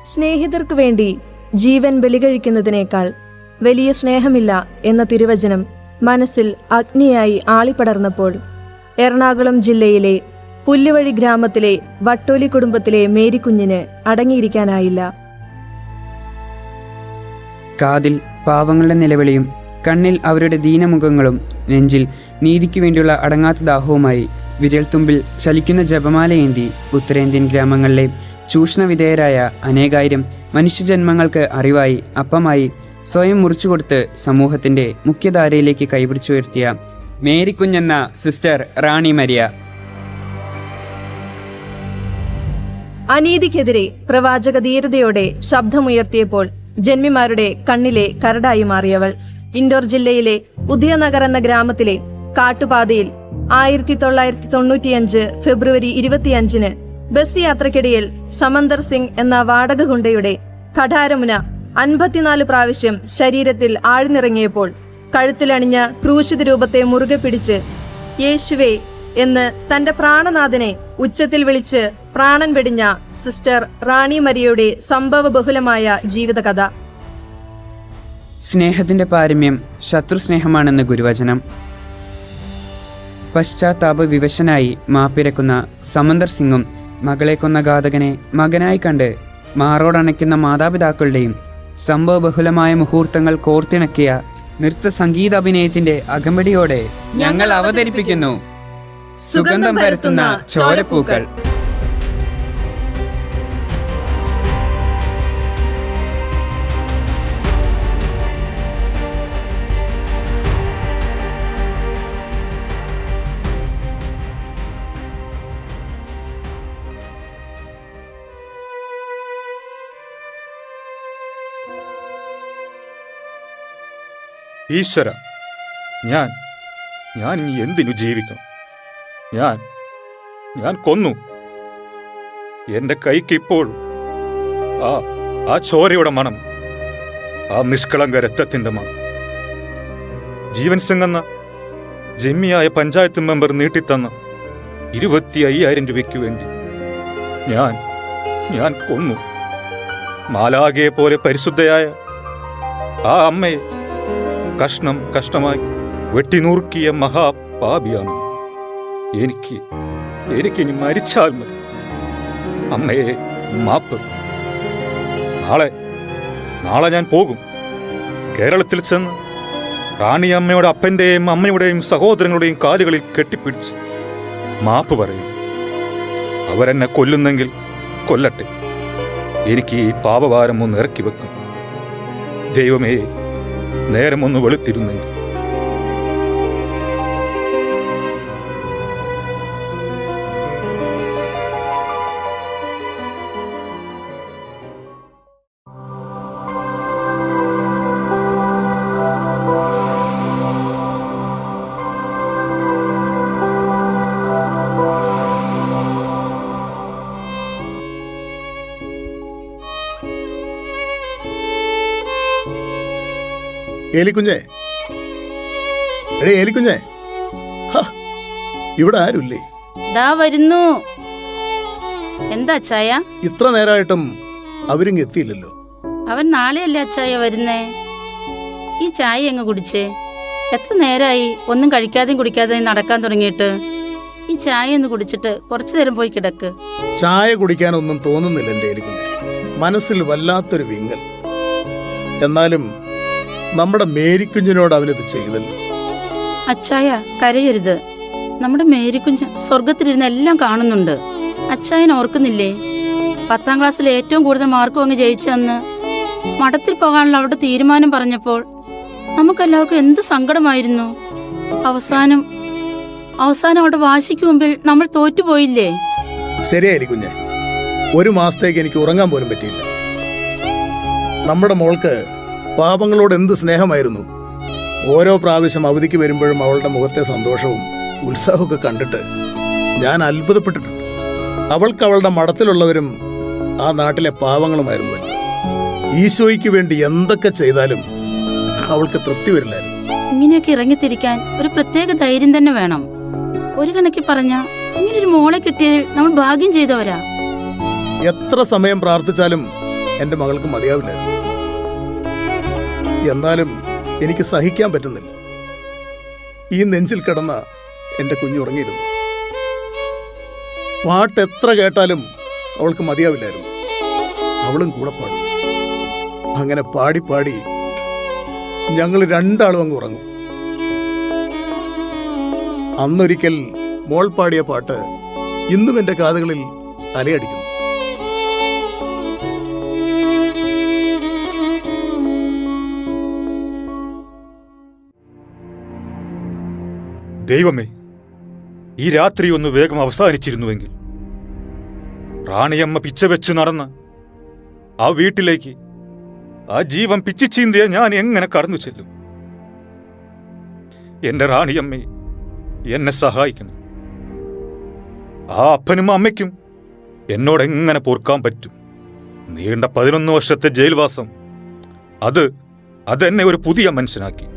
സ്നേഹിതർക്കു വേണ്ടി ജീവൻ ബലികഴിക്കുന്നതിനേക്കാൾ വലിയ സ്നേഹമില്ല എന്ന തിരുവചനം മനസ്സിൽ അഗ്നിയായി ആളിപ്പടർന്നപ്പോൾ എറണാകുളം ജില്ലയിലെ പുല്ലുവഴി ഗ്രാമത്തിലെ വട്ടോലി കുടുംബത്തിലെ മേരിക്കുഞ്ഞിന് അടങ്ങിയിരിക്കാനായില്ല. കാതിൽ പാവങ്ങളുടെ നിലവിളിയും കണ്ണിൽ അവരുടെ ദീനമുഖങ്ങളും നെഞ്ചിൽ നീതിക്കു വേണ്ടിയുള്ള അടങ്ങാത്ത ദാഹവുമായി വിരൽത്തുമ്പിൽ ചലിക്കുന്ന ജപമാലയേന്തി ഉത്തരേന്ത്യൻ ഗ്രാമങ്ങളിലെ ചൂഷണവിധേയരായ അനേകായിരം മനുഷ്യജന്മങ്ങൾക്ക് അറിവായി അപ്പമായി സ്വയം മുറിച്ചുകൊടുത്ത് സമൂഹത്തിൻ്റെ മുഖ്യധാരയിലേക്ക് കൈപിടിച്ചുയർത്തിയ മേരിക്കുഞ്ഞെന്ന സിസ്റ്റർ റാണി മരിയ. അനീതിക്കെതിരെ പ്രവാചക ധീരതയോടെ ശബ്ദമുയർത്തിയപ്പോൾ ജന്മിമാരുടെ കണ്ണിലെ കരടായി മാറിയവൾ ഇൻഡോർ ജില്ലയിലെ ഉദയനഗർ എന്ന ഗ്രാമത്തിലെ കാട്ടുപാതയിൽ 1995 ഫെബ്രുവരി 25 ബസ് യാത്രക്കിടയിൽ സമന്തർ സിംഗ് എന്ന വാടക ഗുണ്ടയുടെ കഠാരമുന 54 പ്രാവശ്യം ശരീരത്തിൽ ആഴ്ന്നിറങ്ങിയപ്പോൾ കഴുത്തിലണിഞ്ഞ ക്രൂശിത രൂപത്തെ മുറുകെ പിടിച്ച് യേശുവേ എന്ന് തന്റെ പ്രാണനാഥനെ ഉച്ചത്തിൽ വിളിച്ച് പ്രാണൻ വെടിഞ്ഞ സിസ്റ്റർ റാണി മരിയയുടെ സംഭവബഹുലമായ ജീവിതകഥ. സ്നേഹത്തിൻ്റെ പാരമ്യം ശത്രുസ്നേഹമാണെന്ന് ഗുരുവചനം. പശ്ചാത്താപ വിവശനായി മാപ്പിരക്കുന്ന സമന്തർ സിംഗും മകളെ കൊന്ന ഘാതകനെ മകനായി കണ്ട് മാറോടണയ്ക്കുന്ന മാതാപിതാക്കളുടെയും സംഭവബഹുലമായ മുഹൂർത്തങ്ങൾ കോർത്തിണക്കിയ നൃത്ത സംഗീതാഭിനയത്തിന്റെ അകമ്പടിയോടെ ഞങ്ങൾ അവതരിപ്പിക്കുന്നു സുഗന്ധം പരത്തുന്ന ചോരപ്പൂക്കൾ. ഈശ്വര, ഞാൻ ഇനി എന്തിനു ജീവിക്കണം? ഞാൻ കൊന്നു. എന്റെ കൈക്ക് ഇപ്പോൾ ആ ചോരയുടെ മണം, ആ നിഷ്കളങ്ക രക്തത്തിന്റെ മണം. ജീവൻ സിംഗ് എന്ന ജന്മിയായ പഞ്ചായത്ത് മെമ്പർ നീട്ടിത്തന്ന 25,000 രൂപയ്ക്ക് വേണ്ടി ഞാൻ കൊന്നു. മാലാഖയെ പോലെ പരിശുദ്ധയായ ആ അമ്മയെ കഷ്ടമായി വെട്ടിനുറുക്കിയ മഹാപാപിയാണ്. എനിക്കിനി മരിച്ചാൽ മതി. അമ്മയെ മാപ്പ്. നാളെ ഞാൻ പോകും. കേരളത്തിൽ ചെന്ന് റാണി അമ്മയുടെ അപ്പൻ്റെയും അമ്മയുടെയും സഹോദരങ്ങളുടെയും കാലുകളിൽ കെട്ടിപ്പിടിച്ച് മാപ്പ് പറയും. അവരെന്നെ കൊല്ലുന്നെങ്കിൽ കൊല്ലട്ടെ. എനിക്ക് ഈ പാപഭാരം ഒന്ന് ഇറക്കി വെക്കും. ദൈവമേ, നേരം ഒന്ന് വെളുത്തിരുന്നെങ്കിൽ. ഏലിക്കുഞ്ഞേ, ഏലിക്കുഞ്ഞേ, ഇവിടെ ആരുമില്ലേ? ദാ വരുന്നു. എന്താ ചായ? ഇത്ര നേരമായിട്ടും അവരിങ്ങ് എത്തിയില്ലല്ലോ. അവൻ നാളെയല്ലേ അച്ചായ വരുന്നേ? ഈ ചായ എങ്ങ് കുടിച്ചേ. എത്ര നേരമായി ഒന്നും കഴിക്കാതെയും കുടിക്കാതെയും നടക്കാൻ തുടങ്ങിയിട്ട്? ഈ ചായ ഒന്ന് കുടിച്ചിട്ട് കുറച്ചു നേരം പോയി കിടക്ക്. ചായ കുടിക്കാനൊന്നും തോന്നുന്നില്ല എൻ്റെ ഏലിക്കുഞ്ഞേ. മനസ്സിൽ വല്ലാത്തൊരു വിങ്ങൽ. എന്നാലും നമ്മുടെ മേരിക്കുഞ്ഞിനോട് അവനിത് ചെയ്തല്ലോ. അച്ചായ കരയരുത്. നമ്മുടെ മേരിക്കുഞ്ഞ് സ്വർഗത്തിലിരുന്ന് എല്ലാം കാണുന്നുണ്ട്. അച്ചായൻ ഓർക്കുന്നില്ലേ? 10ാം ക്ലാസ്സിൽ ഏറ്റവും കൂടുതൽ മാർക്ക് വാങ്ങി ജയിച്ചെന്ന് മഠത്തിൽ പോകാനുള്ള അവളുടെ തീരുമാനം പറഞ്ഞപ്പോൾ നമുക്കെല്ലാവർക്കും എന്ത് സങ്കടമായിരുന്നു. അവസാനം അവളുടെ വാശിക്ക് മുമ്പിൽ നമ്മൾ തോറ്റുപോയില്ലേ? ശരിയായിരിക്കും കുഞ്ഞെ. 1 മാസത്തേക്ക് എനിക്ക് ഉറങ്ങാൻ പോലും പറ്റിയില്ല. നമ്മുടെ മോൾക്ക് പാപങ്ങളോട് എന്ത് സ്നേഹമായിരുന്നു. ഓരോ പ്രാവശ്യം അവധിക്ക് വരുമ്പോഴും അവളുടെ മുഖത്തെ സന്തോഷവും ഉത്സാഹമൊക്കെ കണ്ടിട്ട് ഞാൻ അത്ഭുതപ്പെട്ടിട്ടുണ്ട്. അവൾക്ക് അവളുടെ മഠത്തിലുള്ളവരും ആ നാട്ടിലെ പാവങ്ങളുമായിരുന്നു വലുത്. ഈശോയ്ക്ക് വേണ്ടി എന്തൊക്കെ ചെയ്താലും അവൾക്ക് തൃപ്തി വരില്ലായിരുന്നു. ഇങ്ങനെയൊക്കെ ഇറങ്ങിത്തിരിക്കാൻ ഒരു പ്രത്യേക ധൈര്യം തന്നെ വേണം. ഒരു കണക്കി പറഞ്ഞ ഇങ്ങനൊരു മോളെ കിട്ടിയതിൽ നമ്മൾ ഭാഗ്യം ചെയ്തവരാ. എത്ര സമയം പ്രാർത്ഥിച്ചാലും എൻ്റെ മകൾക്ക് മതിയാവില്ലായിരുന്നു. എന്നാലും എനിക്ക് സഹിക്കാൻ പറ്റുന്നില്ല. ഈ നെഞ്ചിൽ കിടന്ന എൻ്റെ കുഞ്ഞുറങ്ങിയിരുന്നു. പാട്ട് എത്ര കേട്ടാലും അവൾക്ക് മതിയാവില്ലായിരുന്നു. അവളും കൂടെ പാടും. അങ്ങനെ പാടി പാടി ഞങ്ങൾ രണ്ടാളും അങ്ങ് ഉറങ്ങും. അന്നൊരിക്കൽ മോൾ പാടിയ പാട്ട് ഇന്നും എൻ്റെ കാതുകളിൽ അലയടിക്കുന്നു. ദൈവമേ, ഈ രാത്രി ഒന്ന് വേഗം അവസാനിച്ചിരുന്നുവെങ്കിൽ. റാണിയമ്മ പിച്ച വെച്ച് നടന്ന ആ വീട്ടിലേക്ക് ആ ജീവൻ പിച്ചിച്ചീന്തിയ ഞാൻ എങ്ങനെ കടന്നു ചെല്ലും? എന്റെ റാണിയമ്മേ, എന്നെ സഹായിക്കണം. ആ അപ്പനും അമ്മയ്ക്കും എന്നോടെങ്ങനെ പൊറുക്കാൻ പറ്റും? നീണ്ട 11 വർഷത്തെ ജയിൽവാസം അതെന്നെ ഒരു പുതിയ മനുഷ്യനാക്കി.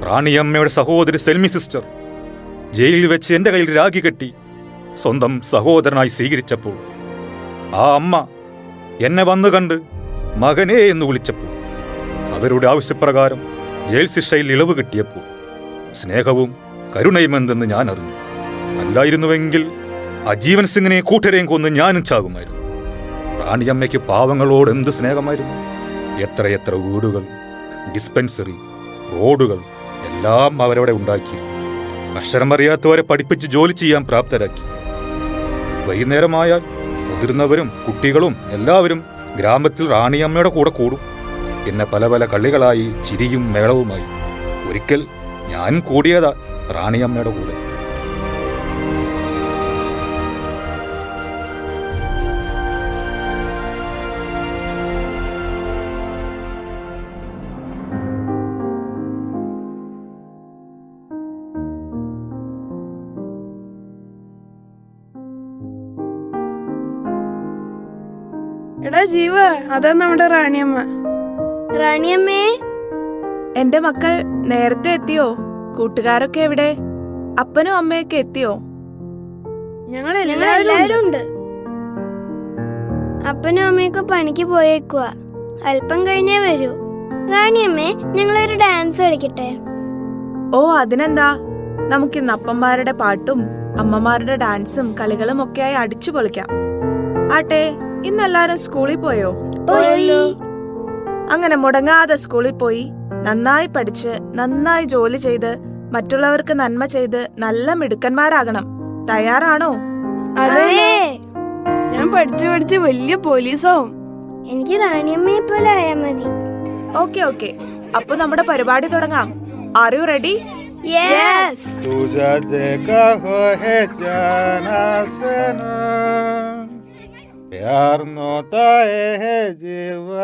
റാണിയമ്മയുടെ സഹോദരി സെൽമി സിസ്റ്റർ ജയിലിൽ വെച്ച് എൻ്റെ കയ്യിൽ രാഖി കെട്ടി സ്വന്തം സഹോദരനായി സ്വീകരിച്ചപ്പോൾ, ആ അമ്മ എന്നെ വന്നു കണ്ട് മകനേ എന്ന് വിളിച്ചപ്പോൾ, അവരുടെ ആവശ്യപ്രകാരം ജയിൽ ശിക്ഷയിൽ ഇളവ് കിട്ടിയപ്പോൾ സ്നേഹവും കരുണയും എന്തെന്ന് ഞാൻ അറിഞ്ഞു. അല്ലായിരുന്നുവെങ്കിൽ അജീവൻ സിംഗിനെ കൂട്ടരെയും കൊന്ന് ഞാനും ചാകുമായിരുന്നു. റാണിയമ്മയ്ക്ക് പാവങ്ങളോട് എന്ത് സ്നേഹമായിരുന്നു! എത്രയെത്ര വീടുകൾ, ഡിസ്പെൻസറി, റോഡുകൾ എല്ലാം അവരവിടെ ഉണ്ടാക്കിയിരുന്നു. അക്ഷരമറിയാത്തവരെ പഠിപ്പിച്ച് ജോലി ചെയ്യാൻ പ്രാപ്തരാക്കി. വൈകുന്നേരമായാൽ മുതിർന്നവരും കുട്ടികളും എല്ലാവരും ഗ്രാമത്തിൽ റാണിയമ്മയുടെ കൂടെ കൂടും. പിന്നെ പല പല കളികളായി ചിരിയും മേളവുമായി. ഒരിക്കൽ ഞാനും കൂടിയതാ റാണിയമ്മയുടെ കൂടെ. എടാ ജീവ, അതാ നമ്മുടെ റാണിയമ്മ. റാണിയമ്മേ, എന്റെ മക്കൾ നേരത്തെ എത്തിയോ? കൂട്ടുകാരൊക്കെ എവിടെ? അപ്പനും അമ്മയൊക്കെ എത്തിയോ? ഞങ്ങൾ എല്ലാവരും ഉണ്ട്. അപ്പനും അമ്മയൊക്കെ പണിക്ക് പോയേക്കുവാ. അല്പം കഴിഞ്ഞേ വരൂ. റാണിയമ്മേ, ഞങ്ങളൊരു ഡാൻസ് കളിക്കട്ടെ? ഓ, അതിനെന്താ, നമുക്കിന്ന് അപ്പന്മാരുടെ പാട്ടും അമ്മമാരുടെ ഡാൻസും കളികളും ഒക്കെയായി അടിച്ചു പൊളിക്കാം. ആട്ടെ, ഇന്നെല്ലാരും സ്കൂളിൽ പോയോ? അങ്ങനെ മുടങ്ങാതെ സ്കൂളിൽ പോയി നന്നായി പഠിച്ച് നന്നായി ജോലി ചെയ്ത് മറ്റുള്ളവർക്ക് നന്മ ചെയ്ത് നല്ല മിടുക്കന്മാരാകണം. തയ്യാറാണോ? ഞാൻ പഠിച്ചു വലിയ പോലീസാവും. എനിക്ക് റാണിയമ്മയെ പോലെ ആയാ മതി. ഓക്കെ, അപ്പൊ നമ്മുടെ പരിപാടി തുടങ്ങാം. Are you ready? യെസ്.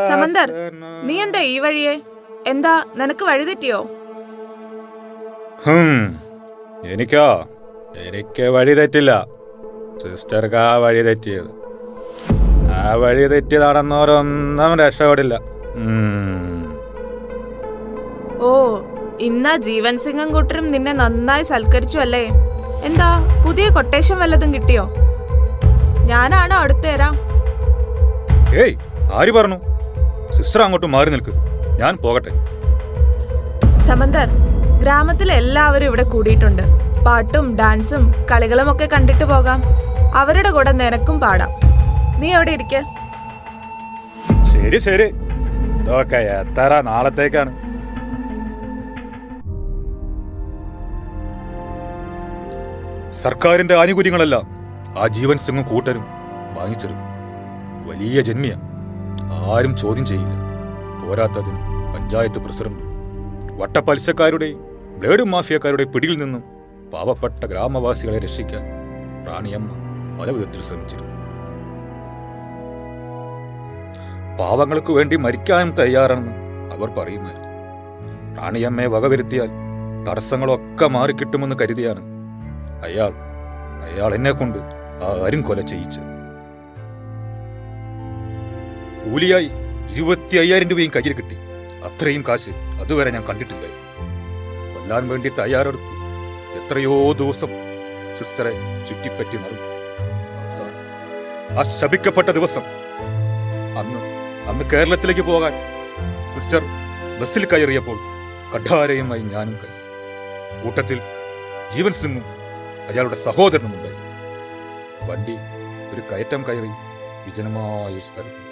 സമന്തർ, നീ എന്താ ഈ വഴിയെ? എന്താ, നിനക്ക് വഴി തെറ്റിയോ? എനിക്ക് വഴി തെറ്റില്ല. സിസ്റ്റർക്ക് ആ വഴി തെറ്റിയത്. ആ വഴി തെറ്റി നടന്നവരൊന്നും രക്ഷപ്പെടില്ല. ഓ, ഇന്നാ ജീവൻ സിംഗും കൂട്ടരും നിന്നെ നന്നായി സൽക്കരിച്ചു അല്ലേ? എന്താ, പുതിയ കൊട്ടേഷൻ വല്ലതും കിട്ടിയോ? ഞാനാണോ അടുത്ത് തരാം? ഏയ്, ആര് പറഞ്ഞു? സിസ്റ്റർ അങ്ങോട്ട് മാറി നിൽക്ക്, ഞാൻ പോകട്ടെ. സമന്തർ, ഗ്രാമത്തിലെ എല്ലാവരും ഇവിടെ കൂടിയിട്ടുണ്ട്. പാട്ടും ഡാൻസും കളികളും ഒക്കെ കണ്ടിട്ട് പോകാം. അവരുടെ കൂടെ നിനക്കും പാടാം. നീ എവിടെ ഇരിക്ക? ശരി, ഇതൊക്കെ എത്ര നാളത്തേക്കാണ്? സർക്കാരിന്റെ ആനുകൂല്യങ്ങളെല്ലാം ആ ജീവൻ സിംഗും കൂട്ടരും വാങ്ങിച്ചെടുക്കും. വലിയ ജന്മിയ, ആരും ചോദ്യം ചെയ്യില്ല. പോരാത്തതിന് പഞ്ചായത്ത് പ്രസിഡന്റ് വട്ടപ്പലിശക്കാരുടെയും ബ്ലേഡ് മാഫിയക്കാരുടെ പിടിയിൽ നിന്നും പാവപ്പെട്ട ഗ്രാമവാസികളെ രക്ഷിക്കാൻ റാണിയമ്മ പല വിധത്തിൽ ശ്രമിച്ചിരുന്നു. പാവങ്ങൾക്ക് വേണ്ടി മരിക്കാനും തയ്യാറാണെന്ന് അവർ പറയുമായിരുന്നു. റാണിയമ്മയെ വകവരുത്തിയാൽ തടസ്സങ്ങളൊക്കെ മാറിക്കിട്ടുമെന്ന് കരുതിയാണ് അയാൾ എന്നെ കൊണ്ട് ആരും കൊല ചെയ്യിച്ചത്. കൂലിയായി 25,000 രൂപയും കയ്യിൽ കിട്ടി. അത്രയും കാശ് അതുവരെ ഞാൻ കണ്ടിട്ടില്ലായിരുന്നു. കൊല്ലാൻ വേണ്ടി തയ്യാറെടുത്തു. എത്രയോ ദിവസം സിസ്റ്ററെ ചുറ്റിപ്പറ്റി നടന്നു. അവസാനം ആ ശപിക്കപ്പെട്ട ദിവസം, അന്ന് കേരളത്തിലേക്ക് പോകാൻ സിസ്റ്റർ ബസ്സിൽ കയറിയപ്പോൾ കഠാരയുമായി ഞാനും കയറി. കൂട്ടത്തിൽ ജീവൻ സിംഗും അയാളുടെ സഹോദരനും ഉണ്ടായി. വണ്ടി ഒരു കയറ്റം കയറി വിജനമായ ഒരു സ്ഥലത്ത്.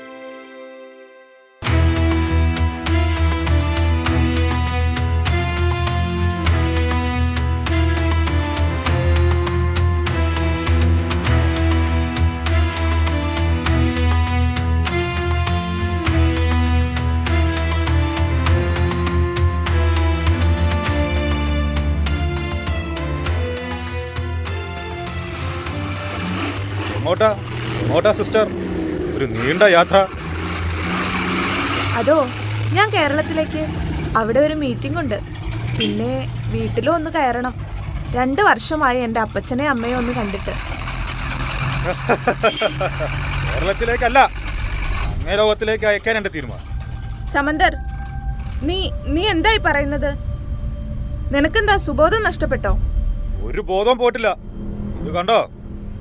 എങ്ങോട്ടാ സിസ്റ്റർ? ഒരു നീണ്ട യാത്ര. അതോ ഞാൻ കേരളത്തിലേക്ക്. അവിടെ ഒരു മീറ്റിംഗ് ഉണ്ട്. പിന്നെ വീട്ടിലും ഒന്ന് കയറണം. 2 വർഷമായി എൻ്റെ അപ്പച്ചനെ അമ്മയെ ഒന്ന് കണ്ടിട്ട്. കേരളത്തിലേക്കല്ല, അങ്ങേ ലോകത്തിലേക്ക് അയക്കാൻ എൻ്റെ തീരുമാനം. സമന്തർ, നീ എന്തായി പറയുന്നത്? നിനക്കെന്താ സുബോധം നഷ്ടപ്പെട്ടോ? ഒരു ബോധം പോയിട്ടില്ല. ഇത് കണ്ടോ?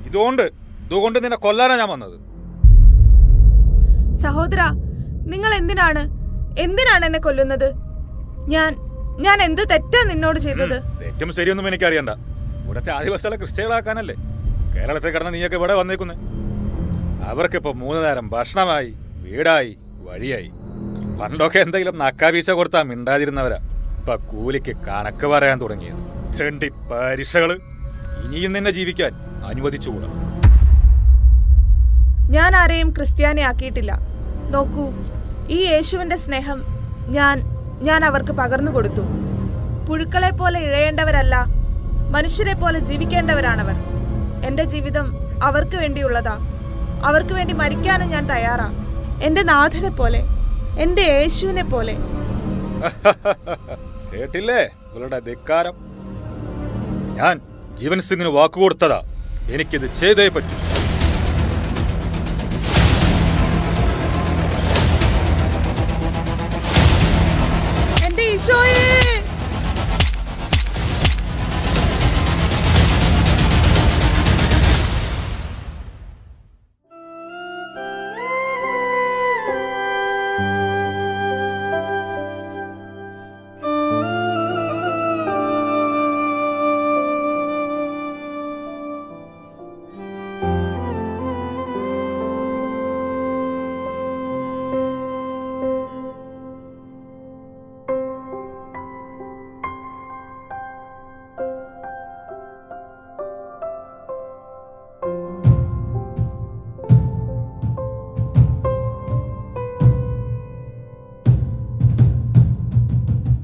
ഇതുകൊണ്ട് നിന്നെ കൊല്ലാനാ ഞാൻ വന്നത്. സഹോദര, നിങ്ങൾ എന്തിനാണ് എന്നെ കൊല്ലുന്നത്? ഞാൻ എന്ത് തെറ്റാ നിന്നോട് ചെയ്തത്? തെറ്റും ശരിയൊന്നും എനിക്കറിയണ്ട. ഇവിടുത്തെ ആദിവാസികളെ ക്രിസ്ത്യാനികളാക്കാനല്ലേ കേരളത്തിൽ കിടന്ന് നീയൊക്കെ ഇവിടെ വന്നേക്കുന്നേ. അവർക്കിപ്പോ 3 നേരം ഭക്ഷണമായി, വീടായി, വഴിയായി. പണ്ടൊക്കെ എന്തെങ്കിലും നക്കാവീഴ്ച കൊടുത്താൽ മിണ്ടാതിരുന്നവരാ ഇപ്പൊ കൂലിക്ക് കണക്ക് പറയാൻ തുടങ്ങിയത്. തെണ്ടി പരീക്ഷകള് ഇനിയും നിന്നെ ജീവിക്കാൻ അനുവദിച്ചുകൂടാ. ഞാൻ ആരെയും ക്രിസ്ത്യാനിയാക്കിയിട്ടില്ല. നോക്കൂ, ഈ യേശുവിന്റെ സ്നേഹം ഞാൻ അവർക്ക് പകർന്നു കൊടുത്തു. പുഴുക്കളെ പോലെ ഇഴയേണ്ടവരല്ല, മനുഷ്യരെ പോലെ ജീവിക്കേണ്ടവരാണവർ. എൻ്റെ ജീവിതം അവർക്ക് വേണ്ടിയുള്ളതാ. അവർക്ക് വേണ്ടി മരിക്കാനും ഞാൻ തയ്യാറാ. എൻ്റെ നാഥനെ പോലെ, എൻ്റെ യേശുവിനെ പോലെ. കേട്ടില്ലേ ഇവളുടെ ധിക്കാരം? ഞാൻ ജീവൻ സിംഗിന് വാക്കുകൊടുത്തതാ, എനിക്കിത് ചെയ്തേ പറ്റൂ. എൻ്റെ ഈശോയേ!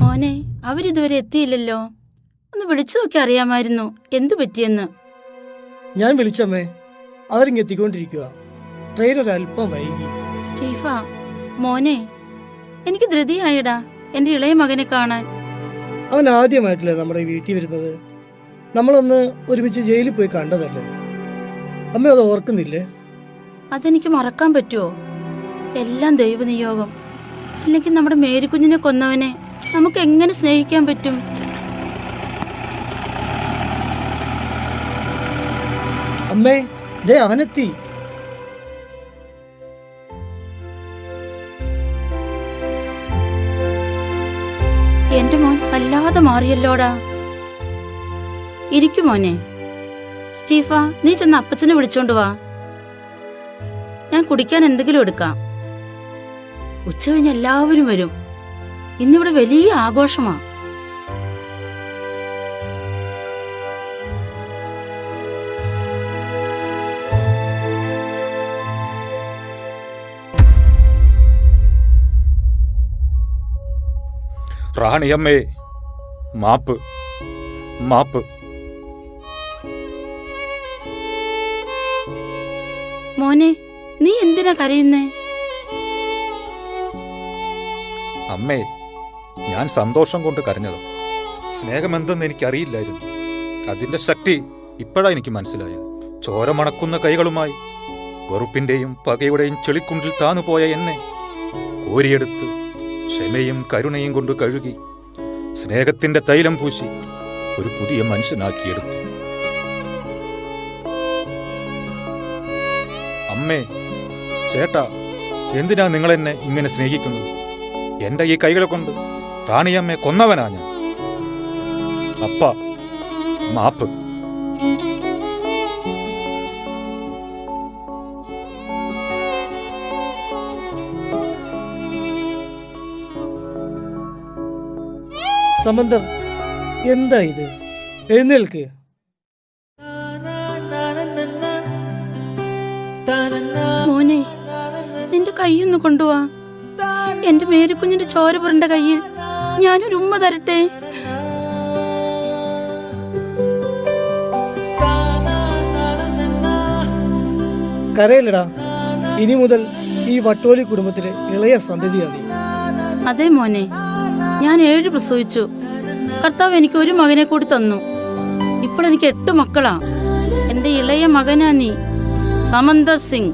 മോനെ, അവരിതുവരെ എത്തിയില്ലല്ലോ. ഒന്ന് വിളിച്ചു നോക്കി അറിയാമായിരുന്നു എന്തു പറ്റിയെന്ന്. ഞാൻ വിളിച്ചമ്മേ, അവരിങ്ങ് എത്തിക്കൊണ്ടിരിക്കുക. ട്രെയിൻ ഒരല്പം വൈകി. സ്റ്റീഫ മോനെ, എനിക്ക് ധൃതിയായടാ എൻ്റെ ഇളയ മകനെ കാണാൻ. അവൻ ആദ്യമായിട്ടല്ലേ നമ്മുടെ വീട്ടിൽ വരുന്നത്. നമ്മളൊന്ന് ഒരുമിച്ച് ജയിലിൽ പോയി കണ്ടതല്ലേ. അമ്മ അത് ഓർക്കുന്നില്ലേ? അതെനിക്ക് മറക്കാൻ പറ്റുമോ? എല്ലാം ദൈവനിയോഗം. അല്ലെങ്കിൽ നമ്മുടെ മേരിക്കുഞ്ഞിനെ കൊന്നവനെ നമുക്ക് എങ്ങനെ സ്നേഹിക്കാൻ പറ്റും? അമ്മേ, ദേ അവനെത്തി. എന്റെ മോൻ വല്ലാതെ മാറിയല്ലോടാ. ഇരിക്കും മോനെ. സ്റ്റീഫ, നീ ചെന്ന് അപ്പച്ചനെ വിളിച്ചോണ്ട് വാ. ഞാൻ കുടിക്കാൻ എന്തെങ്കിലും എടുക്കാം. ഉച്ചകഴിഞ്ഞ് എല്ലാവരും വരും. ഇന്നിവിടെ വലിയ ആഘോഷമാ. റാണിയമ്മേ, മാപ്പ് മാപ്പ്. മോനെ, നീ എന്തിനാ കരയുന്നേ? അമ്മേ, ഞാൻ സന്തോഷം കൊണ്ട് കരഞ്ഞത്. സ്നേഹമെന്തെന്ന് എനിക്കറിയില്ലായിരുന്നു. അതിന്റെ ശക്തി ഇപ്പോഴാ എനിക്ക് മനസ്സിലായത്. ചോര മണക്കുന്ന കൈകളുമായി വെറുപ്പിന്റെയും പകയുടെയും ചെളിക്കുണ്ടിൽ താന്നുപോയ എന്നെ കോരിയെടുത്ത് ക്ഷമയും കരുണയും കൊണ്ട് കഴുകി സ്നേഹത്തിന്റെ തൈലം പൂശി ഒരു പുതിയ മനുഷ്യനാക്കിയെടുത്തു. അമ്മേ, ചേട്ടാ, എന്തിനാ നിങ്ങൾ എന്നെ ഇങ്ങനെ സ്നേഹിക്കുന്നത്? എന്റെ ഈ കൈകളെ കൊണ്ട് റാണിയമ്മയെ കൊന്നവനാ ഞാൻ. അപ്പ മാപ്പ്. സമന്തർ, എന്താ ഇത്? എഴുന്നേൽക്ക്. മോനെ, നിന്റെ കൈയൊന്ന് കൊണ്ടുവാ. എന്റെ മേരിക്കുഞ്ഞിന്റെ ചോര പുരണ്ട കയ്യിൽ ഞാനൊരു ഉമ്മ തരട്ടെ. കരയില്ലടാ. ഇനി മുതൽ ഈ വട്ടോലി കുടുംബത്തിലെ ഇളയ സന്തതിയാണ് നീ. അതെ മോനെ, ഞാൻ 7 പ്രസവിച്ചു. കർത്താവ് എനിക്ക് ഒരു മകനെ കൂടി തന്നു. ഇപ്പോൾ എനിക്ക് 8 മക്കളാ. എന്റെ ഇളയ മകനാ നീ, സമന്തർ സിംഗ്.